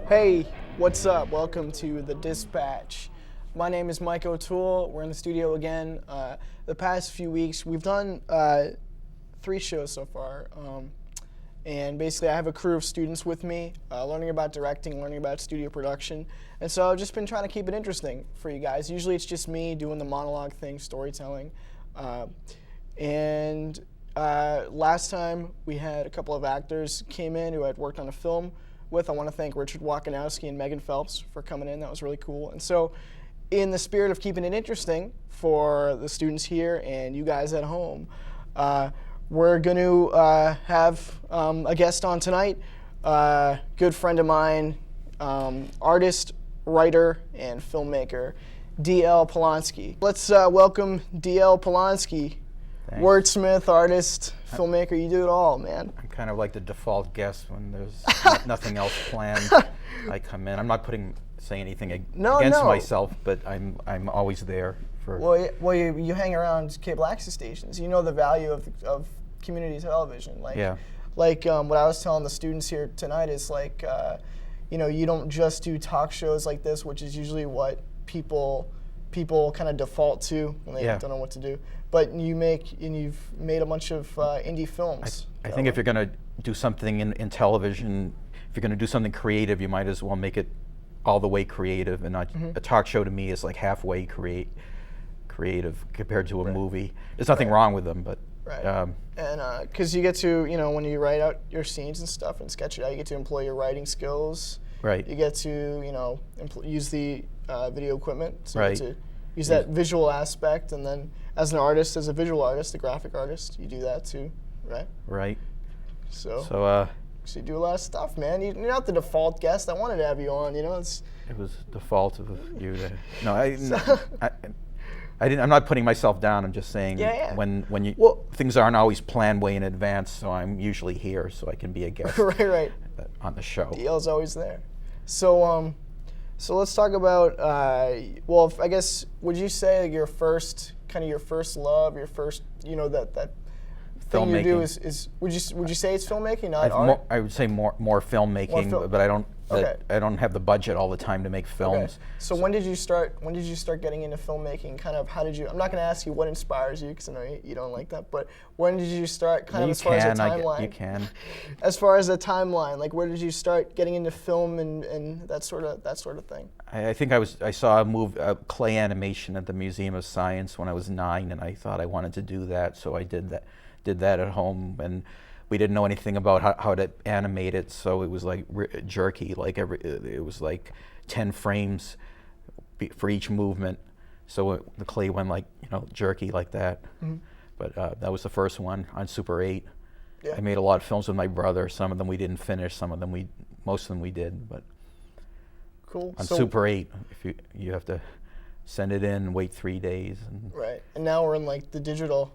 Hey, what's up? Welcome to The Dispatch. My name is Michael O'Toole. We're in the studio again. The past few weeks, we've done 3 shows so far. And basically, I have a crew of students with me, learning about directing, learning about studio production. And so I've just been trying to keep it interesting for you guys. Usually it's just me doing the monologue thing, storytelling. Last time we had a couple of actors came in who I'd worked on a film with. I want to thank Richard Wakanowski and Megan Phelps for coming in. That was really cool. And so in the spirit of keeping it interesting for the students here and you guys at home, we're going to have a guest on tonight, good friend of mine, artist, writer, and filmmaker, DL Polonsky. Let's welcome DL Polonsky. Thanks. Wordsmith, artist, filmmaker, you do it all, man. I'm kind of like the default guest when there's nothing else planned. I come in. I'm not saying anything against myself, but I'm always there for. Well, you hang around cable access stations. You know the value of community television. Like what I was telling the students here tonight is like, you don't just do talk shows like this, which is usually what people kind of default to when they don't know what to do. But you've made a bunch of indie films. I think if you're going to do something in television, if you're going to do something creative, you might as well make it all the way creative, and not a talk show. To me is like halfway creative compared to a movie. There's nothing wrong with them, but and because you get to when you write out your scenes and stuff and sketch it out, you get to employ your writing skills. Right. You get to use the video equipment. So right. You get to use that visual aspect, and then as an artist, as a visual artist, a graphic artist, you do that too, right? Right. So you do a lot of stuff, man. You're not the default guest. I wanted to have you on. It was default of you. I'm not putting myself down. I'm just saying when things aren't always planned way in advance, so I'm usually here so I can be a guest right. on the show. DL's always there. So let's talk about I guess would you say like your first love, your first that thing you do is would you say it's filmmaking, not art? I would say more filmmaking, but I don't have the budget all the time to make films. Okay. So when did you start getting into filmmaking? Kind of how did you? I'm not going to ask you what inspires you because I know you don't like that. But when did you start? As far as a timeline. You can. As far as a timeline, like where did you start getting into film and that sort of thing? I think I saw a clay animation at the Museum of Science when I was 9, and I thought I wanted to do that, so I did that at home, and we didn't know anything about how to animate it, so it was like jerky. It was like 10 frames for each movement, so the clay went jerky like that. Mm-hmm. But that was the first one on Super 8. Yeah. I made a lot of films with my brother. Some of them we didn't finish. Most of them we did. But cool. On Super 8, if you have to send it in and wait 3 days. Right, and now we're in like the digital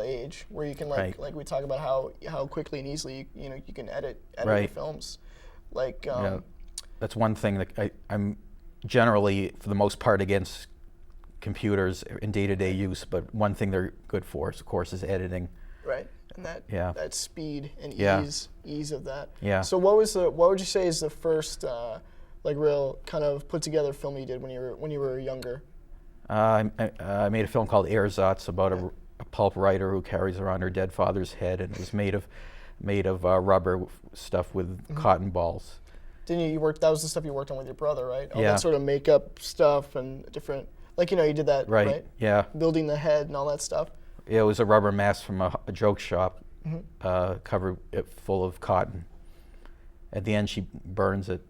age where you can like we talk about how quickly and easily you can edit your films. That's one thing that I'm generally for the most part against computers in day-to-day use, but one thing they're good for, of course, is editing. Right, and that speed and ease of that. Yeah. So what would you say is the first real kind of put together film you did when you were younger? I made a film called Ersatz about a pulp writer who carries around her dead father's head, and it was made of rubber stuff with cotton balls. Didn't you work? That was the stuff you worked on with your brother, right? All Yeah. that sort of makeup stuff and different, like you did that, right? Yeah. Building the head and all that stuff. Yeah, it was a rubber mask from a joke shop, covered it full of cotton. At the end, she burns it,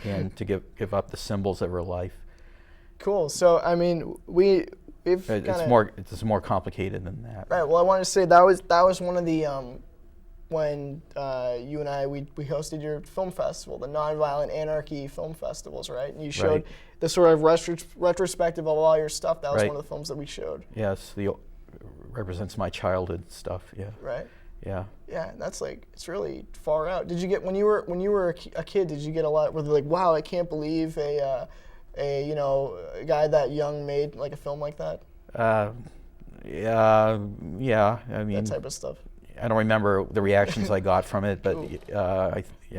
and to give up the symbols of her life. Cool. So I mean, we've It's more complicated than that. Right. Well, I wanted to say that was one of the when you and I we hosted your film festival, the Nonviolent Anarchy Film Festivals, right? And you showed the sort of retrospective of all your stuff. That was one of the films that we showed. Yes, represents my childhood stuff. Yeah. Right. Yeah. Yeah, and that's like, it's really far out. Did you get when you were a kid? Did you get a lot? Were they like, wow, I can't believe a guy that young made like a film like that? Yeah. I mean, that type of stuff. I don't remember the reactions I got from it, but Cool.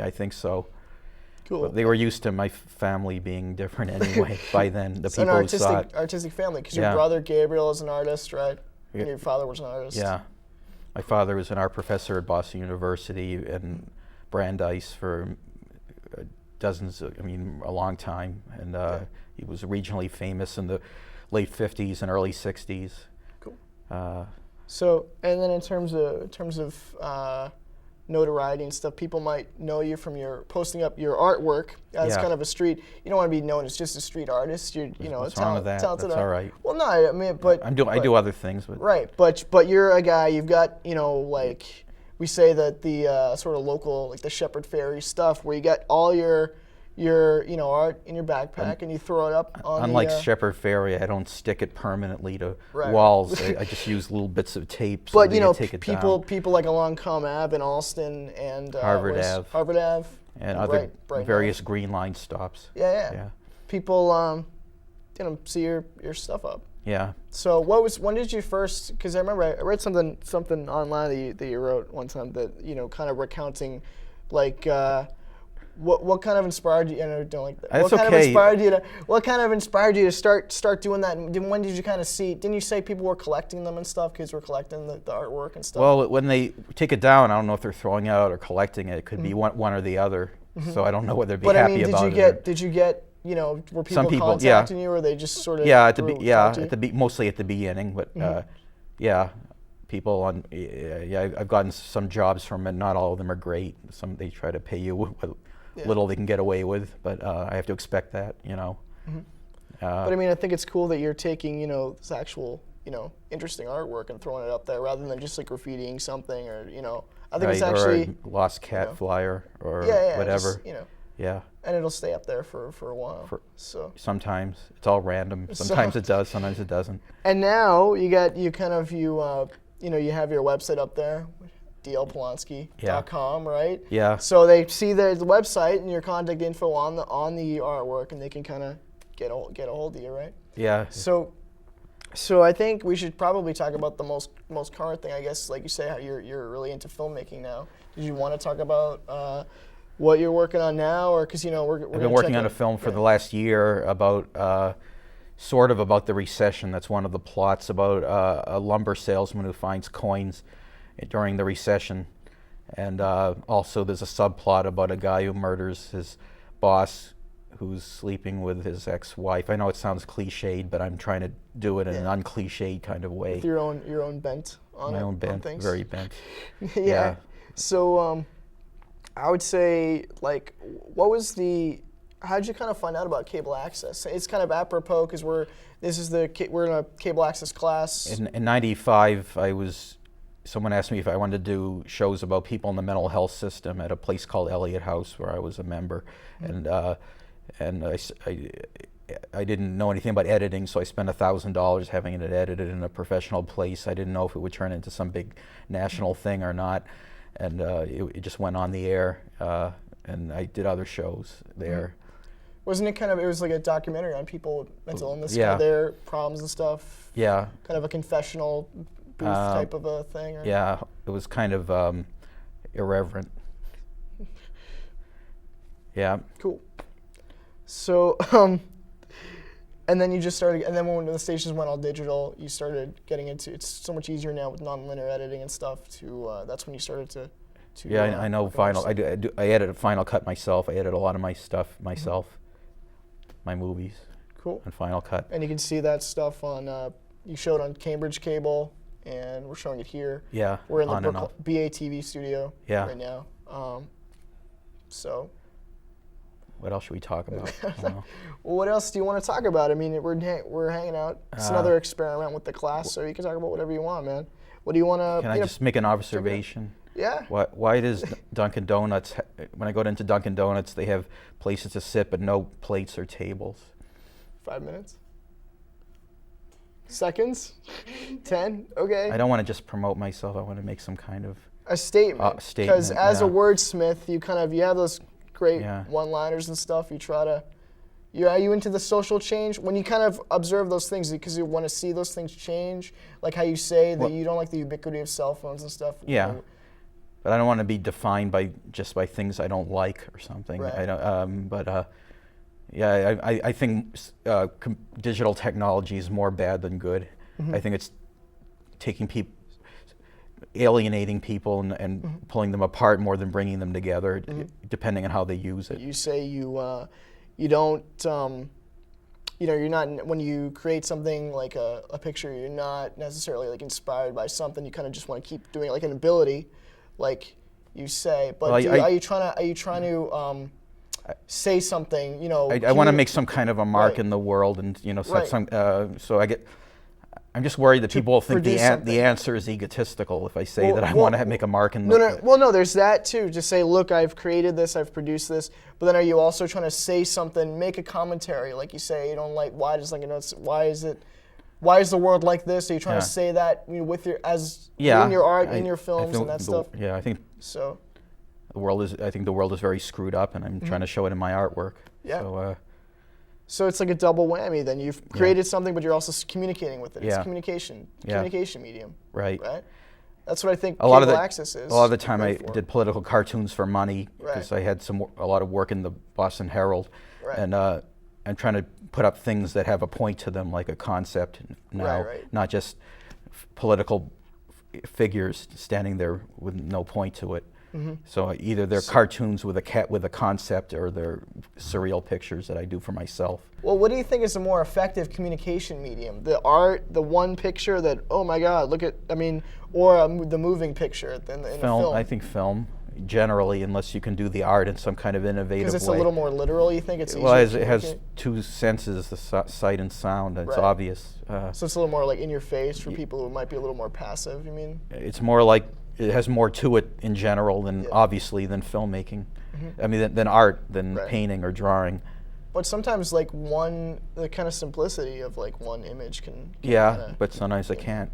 I think so. Cool. But they were used to my family being different anyway by then. The So people an who saw it. artistic family, because your brother Gabriel is an artist, right? Yeah. And your father was an artist. Yeah. My father was an art professor at Boston University and Brandeis for a long time. And he was regionally famous in the late 50s and early 60s. Cool. So, and then in terms of notoriety and stuff, people might know you from your posting up your artwork as kind of a street. You don't want to be known as just a street artist. You're What's wrong with that? talented. That's all right. Well, no, I mean, but I do other things, but right. But you're a guy. You've got like we say that the sort of local, like the Shepherd Ferry stuff, where you got all your art in your backpack and you throw it up on unlike the, Shepherd Ferry, I don't stick it permanently to Right. walls. I just use little bits of tape. But so take it down. people like along Com Ave and Allston and Harvard Ave. and other Bright various Green Line stops. Yeah. People see your stuff up. Yeah. So when did you first? Because I remember I read something online that you wrote one time that kind of recounting, like. What kind of inspired you? I don't like that. That's What kind okay. of inspired you to start doing that? And when did you kind of see? Didn't you say people were collecting them and stuff? Kids were collecting the artwork and stuff. Well, when they take it down, I don't know if they're throwing it out or collecting it. It could be one or the other. So I don't know whether they'd be happy about it. Did you get? Were people Some people, contacting you, or they just sort of? Mostly at the beginning, but people on I've gotten some jobs from it. Not all of them are great. Some they try to pay you what little they can get away with, but I have to expect that, But I mean, I think it's cool that you're taking this actual interesting artwork and throwing it up there rather than just like graffitiing something or I think it's actually or a lost cat flyer or whatever. Just, and it'll stay up there for a while. So sometimes it's all random. Sometimes it does. Sometimes it doesn't. And now you have your website up there, dlpolonsky.com, right? Yeah. So they see the website and your contact info on the artwork, and they can kind of get a hold of you, right? Yeah. So I think we should probably talk about the most current thing, I guess, like you say, how you're really into filmmaking now. Did you want to talk about what you're working on now, or because we're I've been working on a film for the last year about sort of about the recession. That's one of the plots about a lumber salesman who finds coins during the recession, and also there's a subplot about a guy who murders his boss who's sleeping with his ex-wife. I know it sounds cliched, but I'm trying to do it in an uncliched kind of way. With your own bent on My it, own bent, on things. very bent. Yeah. So I would say, like, how did you kind of find out about cable access? It's kind of apropos because we're in a cable access class. In '95, someone asked me if I wanted to do shows about people in the mental health system at a place called Elliott House, where I was a member, and I didn't know anything about editing, so I spent $1,000 having it edited in a professional place. I didn't know if it would turn into some big national thing or not, and it just went on the air, and I did other shows there. Wasn't it it was like a documentary on people with mental illness, kind of their problems and stuff? Yeah. Kind of a confessional booth type of a thing? Or? Yeah, it was kind of irreverent. Yeah. Cool. So, and then you just started, and then when the stations went all digital, you started getting into, it's so much easier now with non-linear editing and stuff that's when you started to Yeah, I know Final. I edited Final Cut myself. I edit a lot of my stuff myself, my movies. Cool. On Final Cut. And you can see that stuff on. You showed on Cambridge Cable, and we're showing it here. Yeah. We're in the BATV studio right now. So. What else should we talk about? Well, what else do you want to talk about? I mean, we're hanging out. It's another experiment with the class, so you can talk about whatever you want, man. What do you want to? Can I just make an observation? Yeah. Why does Dunkin' Donuts, when I go into Dunkin' Donuts, they have places to sit but no plates or tables? 5 minutes? Seconds? 10? Okay. I don't want to just promote myself. I want to make some kind of a statement. Because as a wordsmith, you have those great one-liners and stuff. You try to. Are you into the social change? When you kind of observe those things, because you want to see those things change, like how you say that you don't like the ubiquity of cell phones and stuff. Yeah. But I don't want to be defined by things I don't like or something. Right. I don't. I think digital technology is more bad than good. Mm-hmm. I think it's taking people, alienating people, and pulling them apart more than bringing them together, depending on how they use it. You say you don't. You're not, when you create something like a picture, you're not necessarily like inspired by something. You kind of just want to keep doing it, like an ability, like you say. But are you trying to say something? I want to make some kind of a mark in the world, and I'm just worried that people think the answer is egotistical if I say that I want to make a mark in the world. Well, no, there's that too. Just say, look, I've created this, I've produced this. But then are you also trying to say something, make a commentary, like you say, you don't like, why is the world like this? Are you trying to say that with your in your art, in your films, and that stuff? Yeah, I think so. I think the world is very screwed up, and I'm trying to show it in my artwork. Yeah. So it's like a double whammy. Then you've created something, but you're also communicating with it. It's communication medium. Right. That's what I think cable access is. A lot of the time I did political cartoons for money because I had a lot of work in the Boston Herald, and I'm trying to put up things that have a point to them, like a concept now, not just political figures standing there with no point to it. Mm-hmm. So either they're cartoons with a concept, or they're surreal pictures that I do for myself. Well, what do you think is a more effective communication medium? The art, the one picture that, oh my God, look at, or the moving picture in the film? I think film, generally, unless you can do the art in some kind of innovative way. Because it's a little more literal, you think? It's easier it has two senses, the sight and sound, and it's obvious. So it's a little more like in your face for people who might be a little more passive, you mean? It's more like, it has more to it in general than obviously than filmmaking. Mm-hmm. Than art, than painting or drawing. But sometimes like the kind of simplicity of like one image can but sometimes I can't.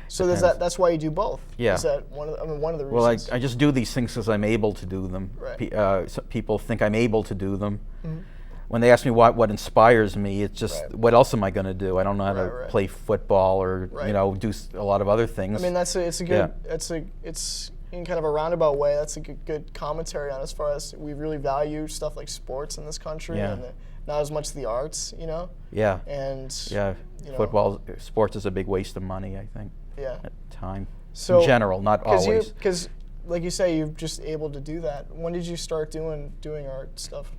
So there's that's why you do both. Yeah. Is that one of the reasons? Well, I just do these things because I'm able to do them. Right. People think I'm able to do them. Mm-hmm. When they ask me what inspires me, it's just what else am I going to do? I don't know how to play football or do a lot of other things. It's in kind of a roundabout way. That's a good commentary on as far as we really value stuff like sports in this country and not as much the arts, Yeah. And football, sports is a big waste of money, I think. Yeah. At time. So in general, not always. Because, like you say, you're just able to do that. When did you start doing art stuff?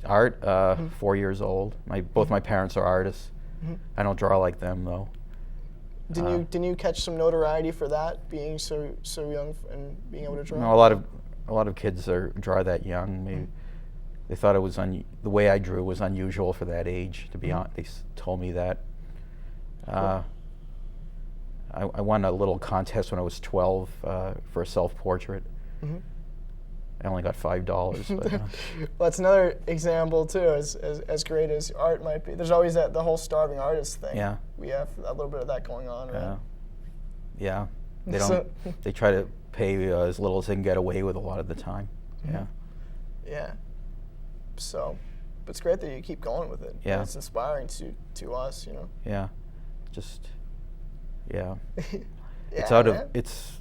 Art, 4 years old. Both my parents are artists. Mm-hmm. I don't draw like them though. Didn't you catch some notoriety for that, being so young and being able to draw? No, a lot of kids draw that young. Maybe they thought it was the way I drew was unusual for that age. To be honest, they told me that. Cool. I won a little contest when I was 12 for a self-portrait. Mm-hmm. I only got $5. But, well, that's another example too. As great as art might be, there's always the whole starving artist thing. Yeah. We have a little bit of that going on, right? Yeah. They don't. They try to pay as little as they can get away with a lot of the time. Mm-hmm. Yeah. Yeah. So, but it's great that you keep going with it. Yeah. It's inspiring to us, Yeah. Just. Yeah. It's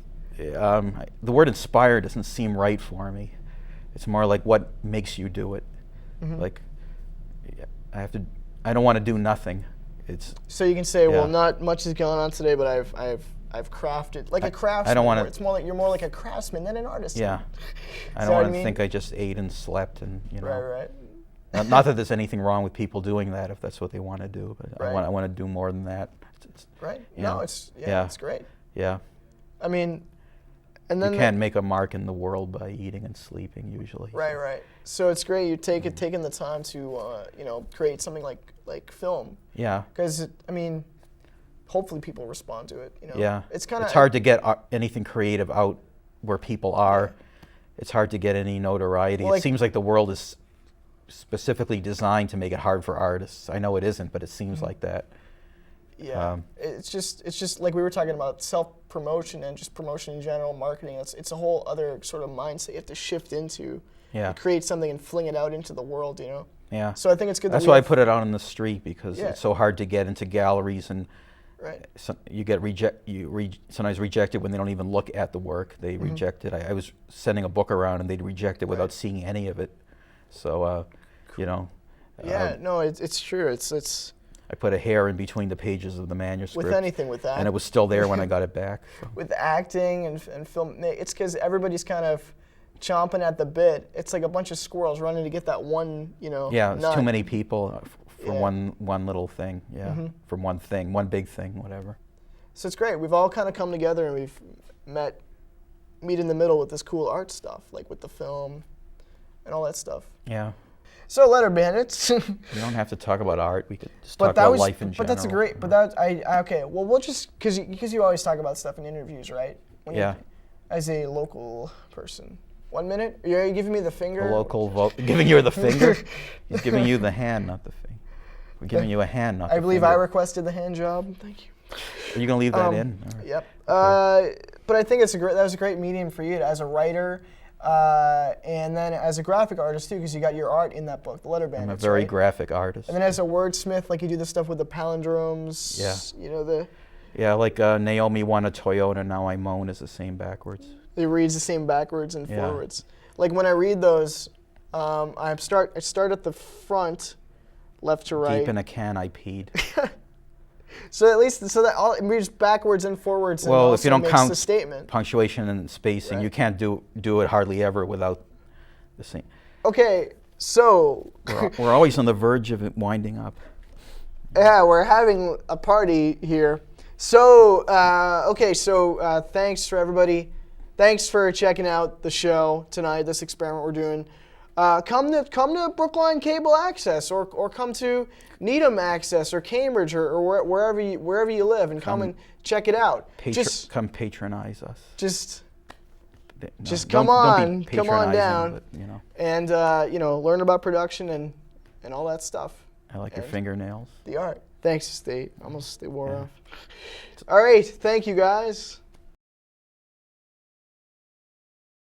the word inspire doesn't seem right for me. It's more like what makes you do it. Mm-hmm. Like I don't want to do nothing. So you can say, well, not much has gone on today, but I've crafted like a craftsman. I don't want to. It's more like you're more like a craftsman than an artist. Yeah. I Is don't that what want I to mean? think I just ate and slept and Right. Not that there's anything wrong with people doing that if that's what they want to do, but Right. I want to do more than that. Right. You No, know, it's yeah. it's great. Yeah. I mean, and then You can't make a mark in the world by eating and sleeping usually. Right. So it's great you taking the time to create something like film, Yeah. because I mean, hopefully people respond to it. Yeah. It's kind of hard to get anything creative out where people are. It's hard to get any notoriety. Well, It seems like the world is specifically designed to make it hard for artists. I know it isn't, but it seems like that. Yeah, it's just like we were talking about self-promotion and just promotion in general, marketing. It's a whole other sort of mindset you have to shift into. Yeah. To create something and fling it out into the world, Yeah. So I think it's good. That's that why I put it out on the street, because Yeah. it's so hard to get into galleries, and Right. you get sometimes rejected when they don't even look at the work. They reject it. I was sending a book around and they'd reject it without seeing any of it. So, Yeah, no, it's true. It's I put a hair in between the pages of the manuscript. with anything with that. And it was still there when I got it back. So. With acting and film, it's because everybody's kind of chomping at the bit. It's like a bunch of squirrels running to get that one, Yeah, it's nut. too many people for Yeah. one little thing. Yeah, from one thing, one big thing, whatever. So it's great. We've all kind of come together and we've meet in the middle with this cool art stuff, like with the film and all that stuff. Yeah. So Letter Bandits. We don't have to talk about art. We could just talk about life in general. But that's a great. But that okay. Well, we'll just because you always talk about stuff in interviews, right? Yeah. As a local person. 1 minute? Are you giving me the finger? A local vote. Giving you the finger? He's giving you the hand, not the finger. We're giving you a hand, not the finger. I believe I requested the hand job. Thank you. Are you going to leave that in? Or? Yep. Okay. But I think that was a great medium for you as a writer, and then as a graphic artist too, because you got your art in that book, The Letter Bandits. I'm a very right? graphic artist. And then as a wordsmith, like you do the stuff with the palindromes. Yeah. Yeah, like Naomi won a Toyota, now I moan is the same backwards. It reads the same backwards and forwards. Like when I read those, I start at the front, left to right. Deep in a can I peed. So at least it reads backwards and forwards. Well, and if you don't makes count the statement. punctuation and spacing, Right. you can't do it hardly ever without the same. Okay, so We're always on the verge of it winding up. yeah, we're having a party here. So thanks for everybody. Thanks for checking out the show tonight. This experiment we're doing. Come to Brookline Cable Access, or come to Needham Access, or Cambridge, or wherever you live, and come and check it out. Come patronize us. Just Don't come be on patronizing, down, but, and learn about production and all that stuff. I like your fingernails. The art. Thanks, they wore off. All right, thank you guys.